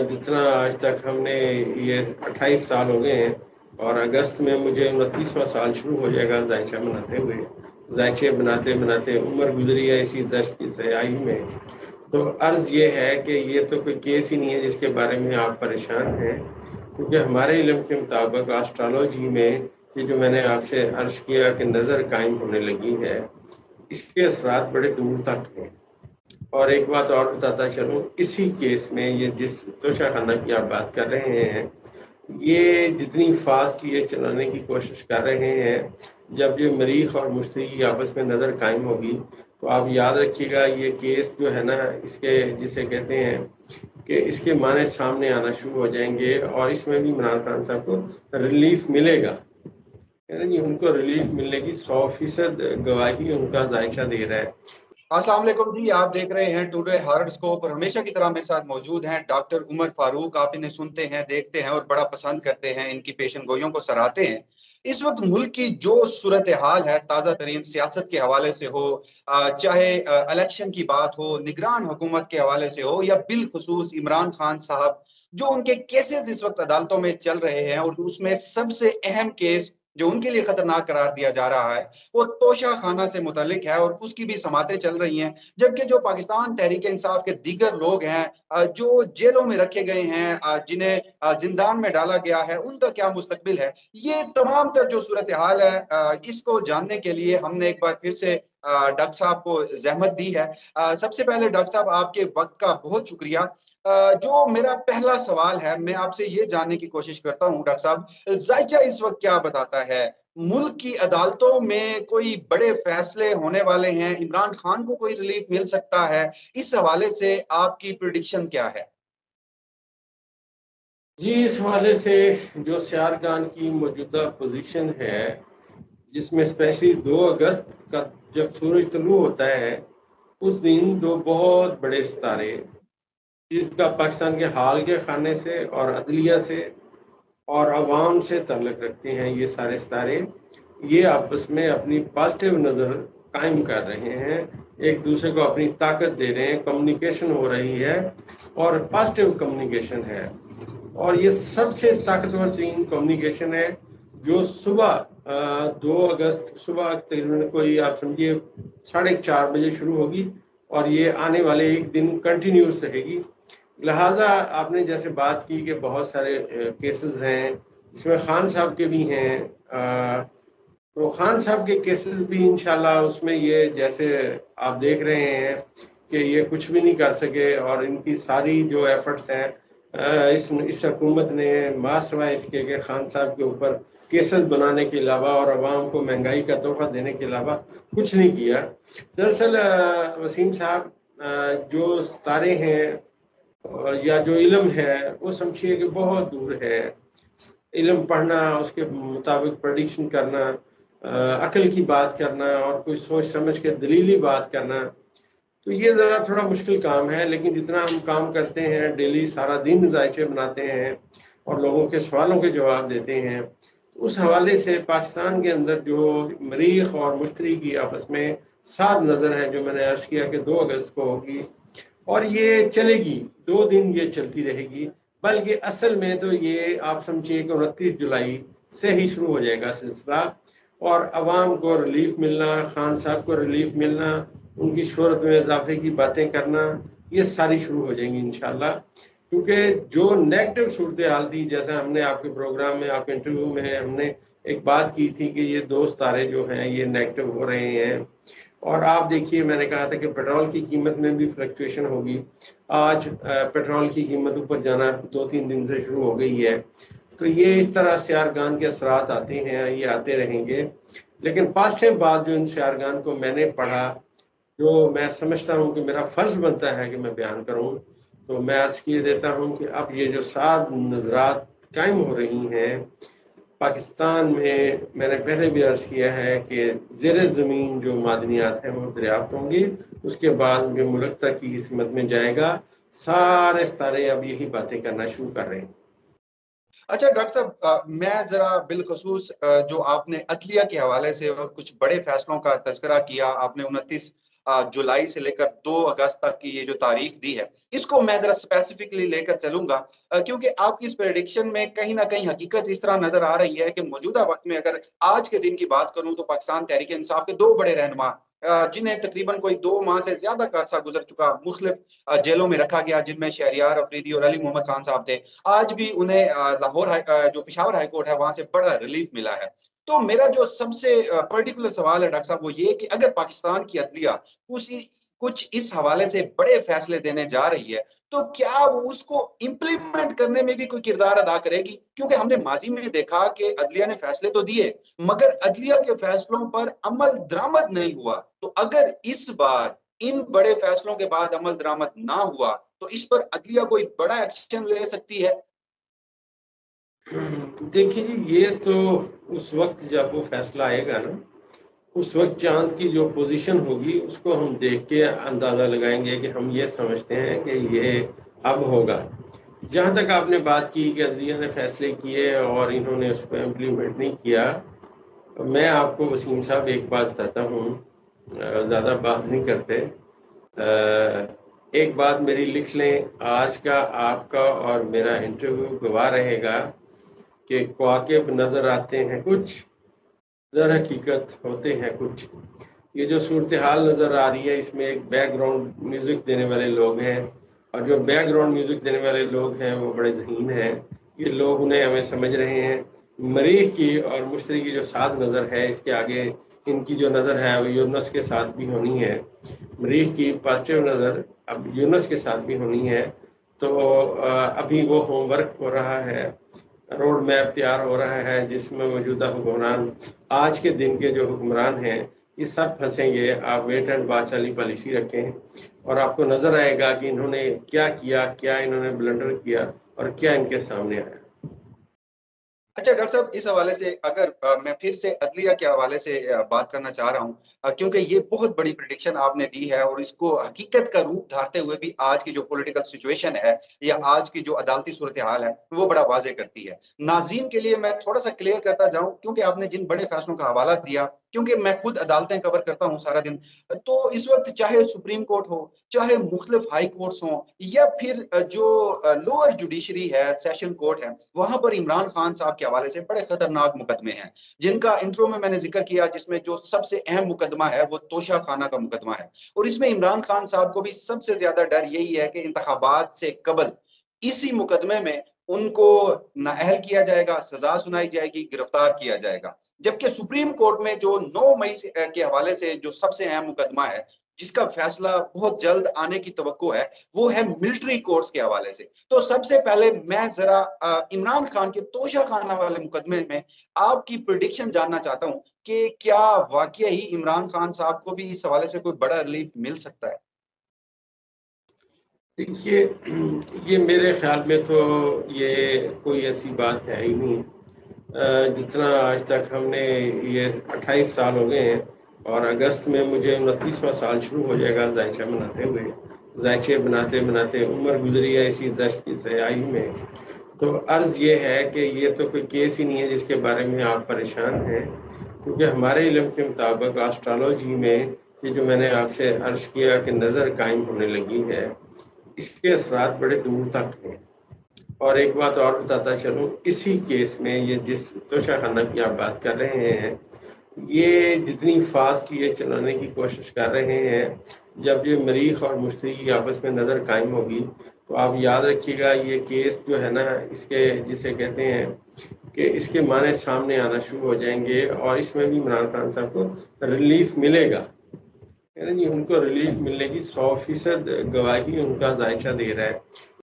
जितना आज तक हमने ये 28 साल हो गए हैं और अगस्त में मुझे 29वां साल शुरू हो जाएगा जायचा बनाते हुए। जायचे बनाते बनाते उम्र गुजरी है इसी दर्द की सयाही में। तो अर्ज़ ये है कि ये तो कोई केस ही नहीं है जिसके बारे में आप परेशान हैं, क्योंकि हमारे इल्म के मुताबिक एस्ट्रोलॉजी में ये जो मैंने आपसे अर्ज़ किया कि नज़र कायम होने लगी है, इसके असरात बड़े दूर तक हैं। और एक बात और बताता चलूँ, इसी केस में ये जिस तोशा खाना की आप बात कर रहे हैं, ये जितनी फास्ट ये चलाने की कोशिश कर रहे हैं, जब ये मरीख और मुश्तरी आपस में नज़र कायम होगी तो आप याद रखिएगा ये केस जो है ना, इसके जिसे कहते हैं कि इसके माने सामने आना शुरू हो जाएंगे और इसमें भी इमरान खान साहब को रिलीफ मिलेगा। यानी जी उनको रिलीफ मिलने की 100% गवाही उनका जायका दे रहा है। अस्सलाम वालेकुम जी, आप देख रहे हैं टुडे हॉरोस्कोप और हमेशा की तरह मेरे साथ मौजूद हैं डॉक्टर उमर फारूक। आप इन्हें सुनते हैं, देखते हैं और बड़ा पसंद करते हैं, इनकी पेशन गोइयों को सराहते हैं। इस वक्त मुल्क की जो सूरत हाल है, ताज़ा तरीन सियासत के हवाले से हो, चाहे इलेक्शन की बात हो, निगरान हुकूमत के हवाले से हो, या बिलखुसूस इमरान खान साहब जो उनके केसेस इस वक्त अदालतों में चल रहे हैं, और उसमें सबसे अहम केस जो उनके लिए खतरनाक करार दिया जा रहा है वो तोशा खाना से मुतालिक है और उसकी भी समातें चल रही हैं। जबकि जो पाकिस्तान तहरीक इंसाफ के दीगर लोग हैं जो जेलों में रखे गए हैं, जिन्हें जिंदान में डाला गया है, उनका क्या मुस्तकबिल है, ये तमाम तर जो सूरत हाल है, इसको जानने के लिए हमने एक बार फिर से डॉक्टर साहब को जहमत दी है। सबसे पहले डॉक्टर साहब, आपके वक्त का बहुत शुक्रिया। जो मेरा पहला सवाल है, मैं आपसे ये जानने की कोशिश करता हूँ डॉक्टर साहब, जायचा इस वक्त क्या बताता है? मुल्क की अदालतों में कोई बड़े फैसले होने वाले हैं? इमरान खान को कोई रिलीफ मिल सकता है? इस हवाले से आपकी प्रिडिक्शन क्या है? जी, इस हवाले से जो सियारगान की मौजूदा पोजीशन है, जिसमें स्पेशली 2 अगस्त का जब सूरज तुलू होता है, उस दिन 2 बहुत बड़े सितारे जिसका पाकिस्तान के हाल के खाने से और अदलिया से और अवाम से ताल्लुक़ रखते हैं, ये सारे सितारे ये आपस में अपनी पॉजिटिव नज़र कायम कर रहे हैं, एक दूसरे को अपनी ताकत दे रहे हैं, कम्युनिकेशन हो रही है और पॉजिटिव कम्युनिकेशन है। और ये सबसे ताकतवर तीन कम्युनिकेशन है जो सुबह 2 अगस्त सुबह तकरीबन कोई आप समझिए 4:30 बजे शुरू होगी और ये आने वाले एक दिन कंटिन्यूस रहेगी। लिहाजा आपने जैसे बात की कि बहुत सारे केसेस हैं, इसमें खान साहब के भी हैं, तो खान साहब के केसेस भी इंशाल्लाह उसमें ये जैसे आप देख रहे हैं कि ये कुछ भी नहीं कर सके और इनकी सारी जो एफर्ट्स हैं इस हुकूमत ने मासवा इसके कि खान साहब के ऊपर केसेस बनाने के अलावा और अवाम को महंगाई का तोहफा देने के अलावा कुछ नहीं किया। दरअसल वसीम साहब, जो सितारे हैं या जो इल्म है वो समझिए कि बहुत दूर है। इल्म पढ़ना, उसके मुताबिक प्रेडिक्शन करना, अकल की बात करना और कोई सोच समझ के दलीली बात करना, तो ये ज़रा थोड़ा मुश्किल काम है। लेकिन जितना हम काम करते हैं डेली, सारा दिन जायचे बनाते हैं और लोगों के सवालों के जवाब देते हैं, तो उस हवाले से पाकिस्तान के अंदर जो मरीख और मुश्तरी की आपस में साथ नज़र है, जो मैंने अर्ज़ किया कि 2 अगस्त को होगी और ये चलेगी, 2 दिन ये चलती रहेगी। बल्कि असल में तो ये आप समझिए कि 29 जुलाई से ही शुरू हो जाएगा सिलसिला और अवाम को रिलीफ मिलना, खान साहब को रिलीफ मिलना, उनकी शोहरत में इजाफे की बातें करना, ये सारी शुरू हो जाएंगी इंशाल्लाह। क्योंकि जो नेगेटिव सूरत हाल थी, जैसा हमने आपके प्रोग्राम में, आपके इंटरव्यू में हमने एक बात की थी कि ये 2 सितारे जो हैं ये नेगेटिव हो रहे हैं और आप देखिए मैंने कहा था कि पेट्रोल की कीमत में भी फ्लक्चुएशन होगी। आज पेट्रोल की कीमत ऊपर जाना 2-3 दिन से शुरू हो गई है। तो ये इस तरह सियारगान के असरात आते हैं, ये आते रहेंगे। लेकिन पॉजिटिव बात जो इन सियारगान को मैंने पढ़ा, जो मैं समझता हूँ कि मेरा फ़र्ज़ बनता है कि मैं बयान करूँ, तो मैं अर्ज़ किए देता हूँ कि अब ये जो 7 नज़रात कायम हो रही हैं पाकिस्तान में, मैंने पहले भी अर्ज़ किया है कि ज़ेर ज़मीन जो मादनियात हैं वो दरियाफ्त होंगी, उसके बाद ये मुल्क तक की किस्मत में जाएगा। सारे सितारे अब यही बातें करना शुरू कर रहे हैं। अच्छा डॉक्टर साहब, मैं जरा बिलखसूस जो आपने अदलिया के हवाले से और कुछ बड़े फैसलों का तज़किरा किया, आपने 29 जुलाई से लेकर 2 अगस्त तक की ये जो तारीख दी है, इसको मैं जरा स्पेसिफिकली लेकर चलूंगा, क्योंकि आपकी इस प्रेडिक्शन में कहीं ना कहीं हकीकत इस तरह नजर आ रही है कि मौजूदा वक्त में अगर आज के दिन की बात करूं तो पाकिस्तान तहरीक इंसाफ के 2 बड़े रहनुमा, जिन्हें तकरीबन कोई 2 माह से ज्यादा का अरसा गुजर चुका, मुख्तलिफ जेलों में रखा गया, जिनमें शहरियार अफरीदी और अली मोहम्मद खान साहब थे, आज भी उन्हें जो पेशावर हाई कोर्ट है वहां से बड़ा रिलीफ मिला है। तो मेरा जो सबसे पर्टिकुलर सवाल है डॉक्टर साहब, वो ये कि अगर पाकिस्तान की अदलिया कुछ इस हवाले से बड़े फैसले देने जा रही है, तो क्या वो उसको इम्प्लीमेंट करने में भी कोई किरदार अदा करेगी? क्योंकि हमने माजी में देखा कि अदलिया ने फैसले तो दिए, मगर अदलिया के फैसलों पर अमल दरामद नहीं हुआ। तो अगर इस बार इन बड़े फैसलों के बाद अमल दरामद ना हुआ, तो इस पर अदलिया कोई बड़ा एक्शन ले सकती है? देखिए जी, ये तो उस वक्त जब वो फैसला आएगा ना, उस वक्त चांद की जो पोजीशन होगी उसको हम देख के अंदाज़ा लगाएंगे कि हम ये समझते हैं कि ये अब होगा। जहाँ तक आपने बात की कि अदलिया ने फैसले किए और इन्होंने उसको इम्प्लीमेंट नहीं किया, मैं आपको वसीम साहब एक बात बताता हूँ, ज़्यादा बात नहीं करते। एक बात मेरी लिख लें, आज का आपका और मेरा इंटरव्यू गवाह रहेगा कि ख्वाकिब नज़र आते हैं कुछ, दर हकीकत होते हैं कुछ। ये जो सूरत हाल नज़र आ रही है, इसमें एक बैकग्राउंड म्यूज़िक देने वाले लोग हैं, और जो बैकग्राउंड म्यूज़िक देने वाले लोग हैं वो बड़े ज़हीन हैं। ये लोग उन्हें हमें समझ रहे हैं। मरीख की और मुश्तरी की जो साथ नज़र है, इसके आगे इनकी जो नज़र है वो यूनस के साथ भी होनी है। मरीख की पॉजिटिव नज़र अब यूनस के साथ भी होनी है। तो अभी वो होमवर्क हो रहा है, रोड मैप तैयार हो रहा है, जिसमें मौजूदा हुक्मरान, आज के दिन के जो हुक्मरान हैं, ये सब फंसेंगे। आप वेट एंड वॉच वाली पॉलिसी रखें और आपको नज़र आएगा कि इन्होंने क्या किया, क्या इन्होंने ब्लंडर किया और क्या इनके सामने आया। अच्छा डॉक्टर साहब, इस हवाले से अगर मैं फिर से अदलिया के हवाले से बात करना चाह रहा हूँ, क्योंकि ये बहुत बड़ी प्रिडिक्शन आपने दी है और इसको हकीकत का रूप धारते हुए भी आज की जो पॉलिटिकल सिचुएशन है या आज की जो अदालती सूरत हाल है वो बड़ा वाजे करती है। नाज़रीन के लिए मैं थोड़ा सा क्लियर करता जाऊं, क्योंकि आपने जिन बड़े फैसलों का हवाला दिया, क्योंकि मैं खुद अदालतें कवर करता हूँ सारा दिन, तो इस वक्त चाहे सुप्रीम कोर्ट हो, चाहे मुख्तलिफ हाई कोर्ट्स हों, या फिर जो लोअर जुडिशरी है, सेशन कोर्ट है, वहां पर इमरान खान साहब के हवाले से बड़े खतरनाक मुकदमे हैं, जिनका इंट्रो में मैंने जिक्र किया, जिसमें जो सबसे अहम मुकदमा है वो तोशा खाना का मुकदमा है। और इसमें इमरान खान साहब को भी सबसे ज्यादा डर यही है कि इंतखाबात से कबल इसी मुकदमे में उनको नाअहल किया जाएगा, सजा सुनाई जाएगी, गिरफ्तार किया जाएगा। जबकि सुप्रीम कोर्ट में जो 9 मई के हवाले से जो सबसे अहम मुकदमा है, जिसका फैसला बहुत जल्द आने की तवक्को है, वो है मिलिट्री कोर्ट्स के हवाले से। तो सबसे पहले मैं जरा इमरान खान के तोशा खाना वाले मुकदमे में आपकी प्रेडिक्शन जानना चाहता हूं कि क्या वाकई ही इमरान खान साहब को भी इस हवाले से कोई बड़ा रिलीफ मिल सकता है? देखिए, ये मेरे ख्याल में तो ये कोई ऐसी बात है ही नहीं। जितना आज तक हमने, ये 28 साल हो गए हैं और अगस्त में मुझे 29वां साल शुरू हो जाएगा जायचा बनाते हुए। जायचे बनाते बनाते उम्र गुजरी है इसी दर्द की सयाही में। तो अर्ज़ ये है कि ये तो कोई केस ही नहीं है जिसके बारे में आप परेशान हैं, क्योंकि हमारे इल्म के मुताबिक एस्ट्रोलॉजी में ये जो मैंने आपसे अर्ज़ किया कि नज़र कायम होने लगी है, इसके असरात बड़े दूर तक हैं। और एक बात और बताता चलूँ, इसी केस में ये जिस तोशा खाना की आप बात कर रहे हैं, ये जितनी फास्ट ये चलाने की कोशिश कर रहे हैं, जब ये मरीख और मुश्तरी की आपस में नज़र कायम होगी, तो आप याद रखिएगा ये केस जो है ना, इसके जिसे कहते हैं कि इसके माने सामने आना शुरू हो जाएंगे और इसमें भी इमरान खान साहब को रिलीफ मिलेगा। जी, उनको रिलीफ मिलने की 100% गवाही उनका जायचा दे रहा है।